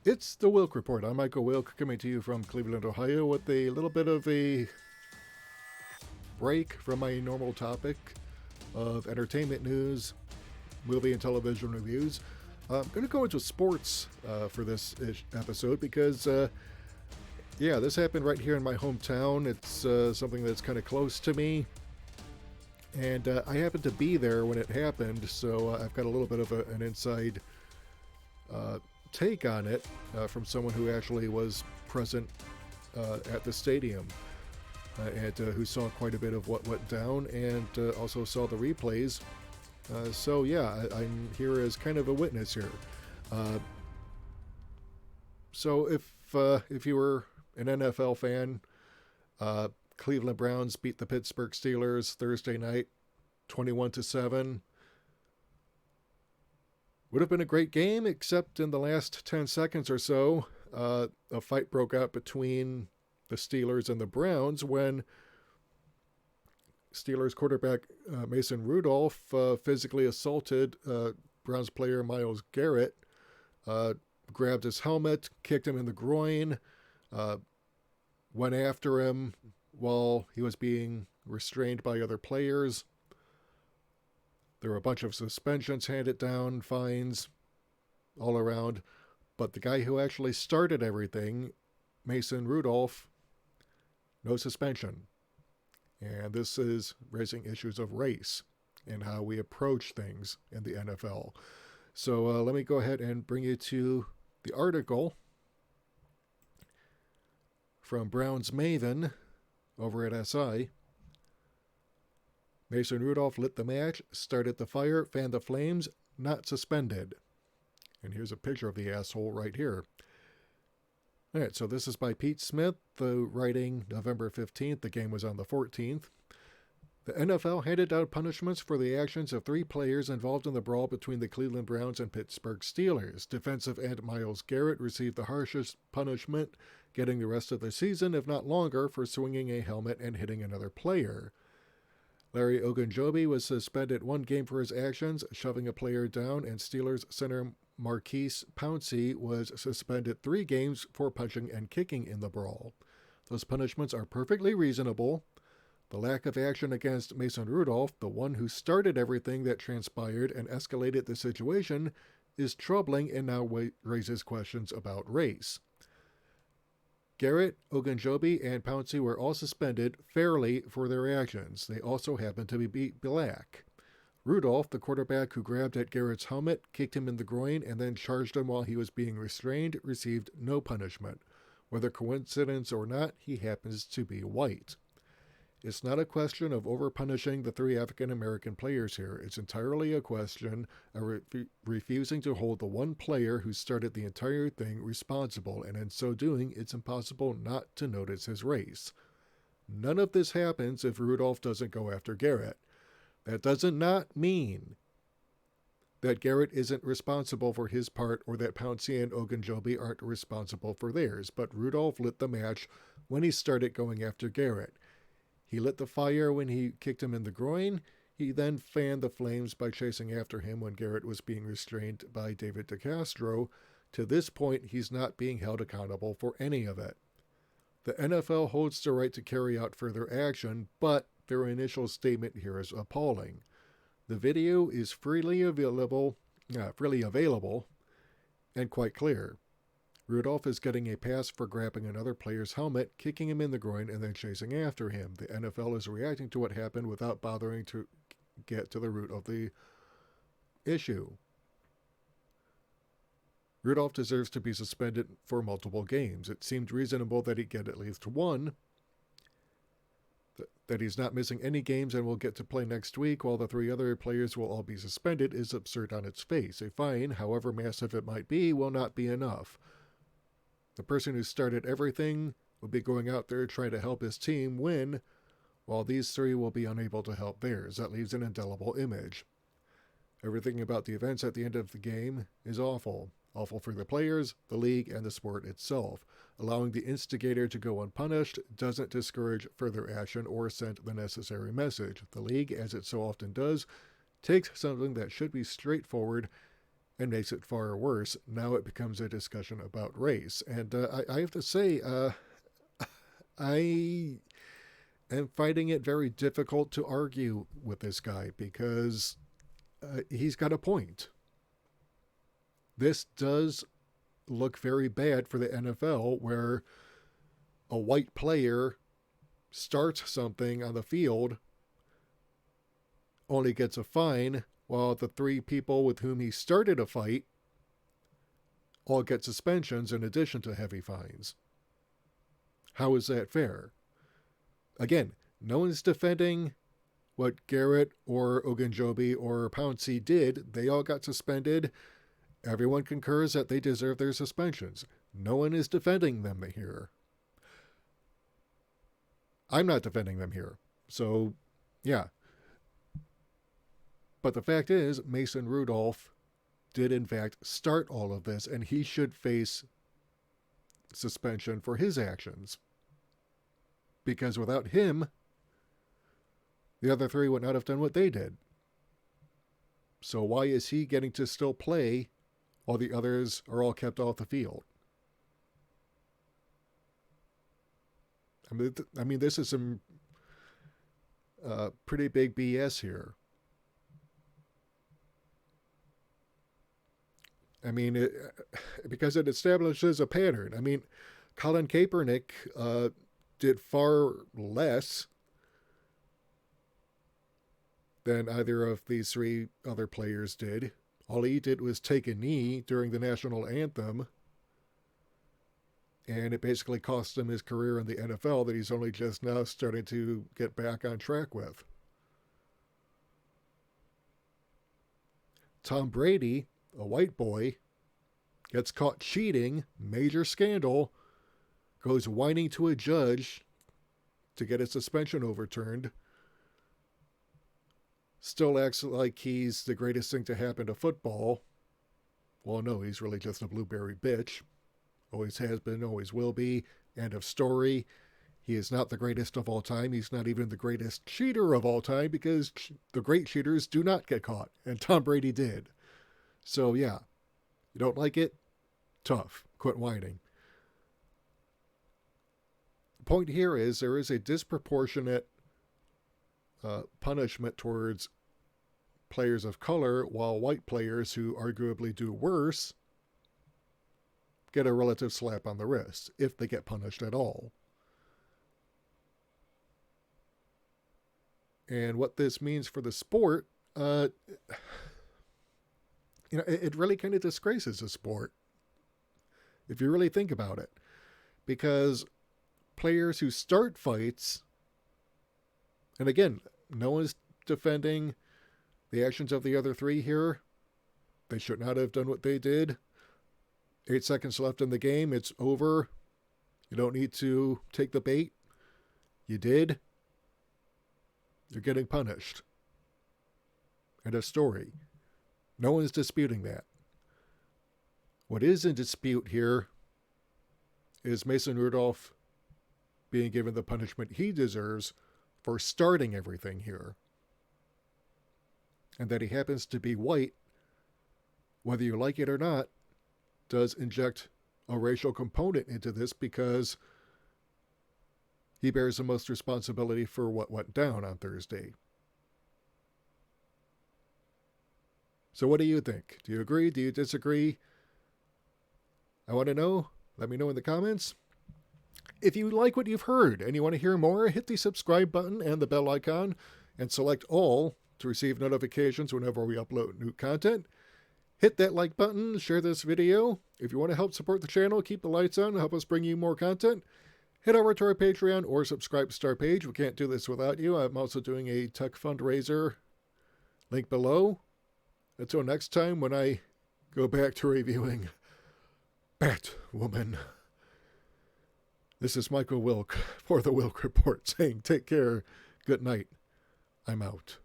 It's the Wilk Report. I'm Michael Wilk, coming to you from Cleveland, Ohio, with a little bit of a break from my normal topic of entertainment news, movie and television reviews. I'm going to go into sports for this episode because, this happened right here in my hometown. It's something that's kind of close to me, and I happened to be there when it happened, so I've got a little bit of an inside uh, take on it from someone who actually was present at the stadium and who saw quite a bit of what went down and also saw the replays. I'm here as kind of a witness here. Uh, so if you were an NFL fan, Cleveland Browns beat the Pittsburgh Steelers Thursday night, 21-7. Would have been a great game, except in the last 10 seconds or so, a fight broke out between the Steelers and the Browns when Steelers quarterback Mason Rudolph physically assaulted Browns player Myles Garrett, uh, grabbed his helmet, kicked him in the groin, uh, went after him while he was being restrained by other players. There were a bunch of suspensions handed down, fines all around. But the guy who actually started everything, Mason Rudolph, no suspension. And this is raising issues of race and how we approach things in the NFL. So let me go ahead and bring you to the article from Browns Maven over at SI. Mason Rudolph lit the match, started the fire, fanned the flames, not suspended. And here's a picture of the asshole right here. All right, so this is by Pete Smith, the writing November 15th. The game was on the 14th. The NFL handed out punishments for the actions of three players involved in the brawl between the Cleveland Browns and Pittsburgh Steelers. Defensive end Myles Garrett received the harshest punishment, getting the rest of the season, if not longer, for swinging a helmet and hitting another player. Larry Ogunjobi was suspended 1 game for his actions, shoving a player down, and Steelers center Maurkice Pouncey was suspended 3 games for punching and kicking in the brawl. Those punishments are perfectly reasonable. The lack of action against Mason Rudolph, the one who started everything that transpired and escalated the situation, is troubling and now raises questions about race. Garrett, Ogunjobi, and Pouncey were all suspended fairly for their actions. They also happened to be black. Rudolph, the quarterback who grabbed at Garrett's helmet, kicked him in the groin, and then charged him while he was being restrained, received no punishment. Whether coincidence or not, he happens to be white. It's not a question of over-punishing the 3 African-American players here. It's entirely a question of refusing to hold the one player who started the entire thing responsible, and in so doing, it's impossible not to notice his race. None of this happens if Rudolph doesn't go after Garrett. That doesn't not mean that Garrett isn't responsible for his part or that Pouncey and Ogunjobi aren't responsible for theirs, but Rudolph lit the match when he started going after Garrett. He lit the fire when he kicked him in the groin. He then fanned the flames by chasing after him when Garrett was being restrained by David DeCastro. To this point, he's not being held accountable for any of it. The NFL holds the right to carry out further action, but their initial statement here is appalling. The video is freely available and quite clear. Rudolph is getting a pass for grabbing another player's helmet, kicking him in the groin, and then chasing after him. The NFL is reacting to what happened without bothering to get to the root of the issue. Rudolph deserves to be suspended for multiple games. It seemed reasonable that he'd get at least 1, that he's not missing any games and will get to play next week while the 3 other players will all be suspended is absurd on its face. A fine, however massive it might be, will not be enough. The person who started everything will be going out there trying to help his team win, while these 3 will be unable to help theirs. That leaves an indelible image. Everything about the events at the end of the game is awful. Awful for the players, the league, and the sport itself. Allowing the instigator to go unpunished doesn't discourage further action or send the necessary message. The league, as it so often does, takes something that should be straightforward and makes it far worse. Now it becomes a discussion about race. And I have to say, I am finding it very difficult to argue with this guy because he's got a point. This does look very bad for the NFL, where a white player starts something on the field, only gets a fine, while the 3 people with whom he started a fight all get suspensions in addition to heavy fines. How is that fair? Again, no one's defending what Garrett or Ogunjobi or Pouncey did. They all got suspended. Everyone concurs that they deserve their suspensions. No one is defending them here. I'm not defending them here. So, yeah. But the fact is, Mason Rudolph did in fact start all of this, and he should face suspension for his actions. Because without him, the other 3 would not have done what they did. So why is he getting to still play while the others are all kept off the field? I mean, this is some pretty big BS here. I mean, because it establishes a pattern. I mean, Colin Kaepernick did far less than either of these 3 other players did. All he did was take a knee during the national anthem, and it basically cost him his career in the NFL that he's only just now starting to get back on track with. Tom Brady, a white boy, gets caught cheating, major scandal, goes whining to a judge to get his suspension overturned, still acts like he's the greatest thing to happen to football. Well, no, he's really just a blueberry bitch. Always has been, always will be. End of story. He is not the greatest of all time. He's not even the greatest cheater of all time, because the great cheaters do not get caught, and Tom Brady did. So, yeah. You don't like it? Tough. Quit whining. The point here is there is a disproportionate punishment towards players of color, while white players who arguably do worse get a relative slap on the wrist, if they get punished at all. And what this means for the sport, it really kind of disgraces the sport, if you really think about it. Because players who start fights, and again, no one's defending the actions of the other 3 here. They should not have done what they did. 8 seconds left in the game. It's over. You don't need to take the bait. You did. You're getting punished. End of story. No one's disputing that. What is in dispute here is Mason Rudolph being given the punishment he deserves for starting everything here. And that he happens to be white, whether you like it or not, does inject a racial component into this, because he bears the most responsibility for what went down on Thursday. So what do you think? Do you agree? Do you disagree? I want to know. Let me know in the comments. If you like what you've heard and you want to hear more, hit the subscribe button and the bell icon and select all to receive notifications whenever we upload new content. Hit that like button, share this video. If you want to help support the channel, keep the lights on, and help us bring you more content, head over to our Patreon or subscribe to our page. We can't do this without you. I'm also doing a tech fundraiser. Link below. Until next time, when I go back to reviewing Batwoman. This is Michael Wilk for the Wilk Report saying take care, good night, I'm out.